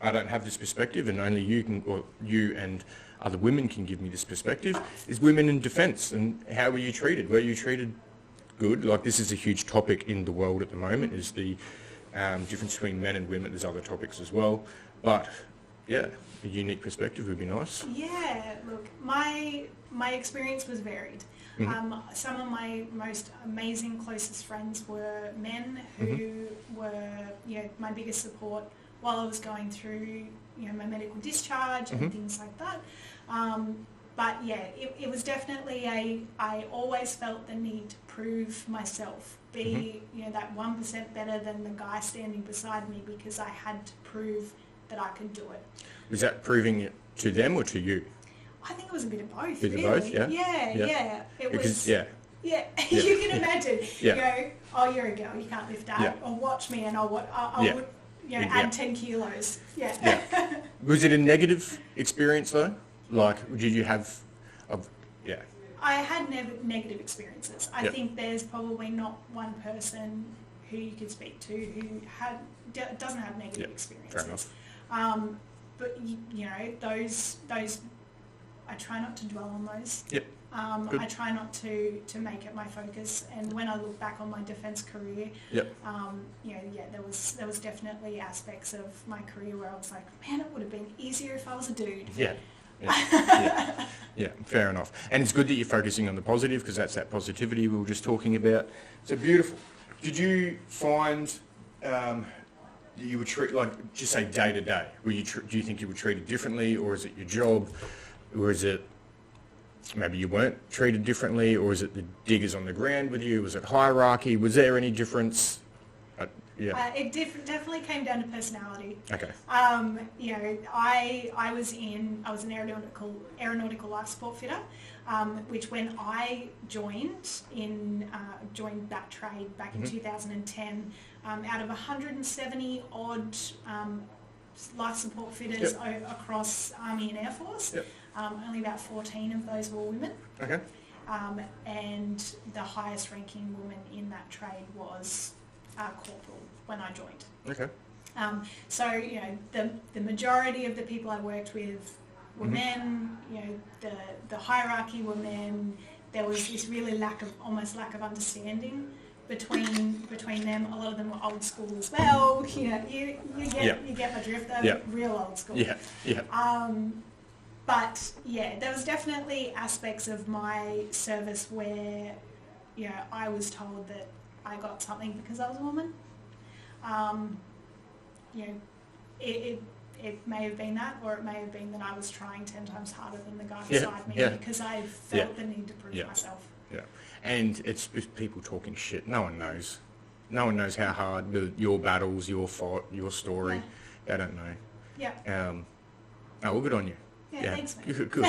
I don't have this perspective, and only you can, or you and other women can give me this perspective, is women in defence, and how were you treated? Were you treated good? Like, this is a huge topic in the world at the moment, is the difference between men and women. There's other topics as well, but yeah, a unique perspective would be nice. Yeah, look, my experience was varied. Some of my most amazing, closest friends were men who were, my biggest support while I was going through, my medical discharge and things like that. But yeah, it was definitely I always felt the need to prove myself, be, that 1% better than the guy standing beside me, because I had to prove that I could do it. Was that proving it to them or to you? I think it was a bit of both. Bit of both, yeah? Yeah. It because, was. Yeah. Yeah, you can imagine. Yeah. You go, oh, you're a girl, you can't lift that. Or watch me, and I'll add 10 kilos. Yeah. Was it a negative experience though? Like, did you have? I had negative experiences. I think there's probably not one person who you could speak to who doesn't have negative experiences. Fair enough. But those I try not to dwell on those. Yep. I try not to make it my focus. And when I look back on my defence career, there was definitely aspects of my career where I was like, man, it would have been easier if I was a dude. Yeah, fair enough. And it's good that you're focusing on the positive, because that's that positivity we were just talking about. So beautiful. Did you find you were treated, like, just say day to day, do you think you were treated differently, or is it your job, or is it maybe you weren't treated differently, or is it the diggers on the ground with you? Was it hierarchy? Was there any difference? It definitely came down to personality. Okay. I was an aeronautical life support fitter, which when I joined that trade back in 2010, out of 170 odd life support fitters across Army and Air Force, only about 14 of those were women. Okay. And the highest ranking woman in that trade was corporal when I joined. Okay. So the majority of the people I worked with were men. The hierarchy were men. There was this really lack of understanding between them. A lot of them were old school as well. You get my drift. They were real old school. But there was definitely aspects of my service where I was told that I got something because I was a woman. It may have been that, or it may have been that I was trying 10 times harder than the guy beside me because I felt the need to prove myself. Yeah, and it's people talking shit. No one knows. No one knows how hard your battles, your fight, your story. Yeah. They don't know. Yeah. Well, good on you. Yeah, thanks, mate. Good.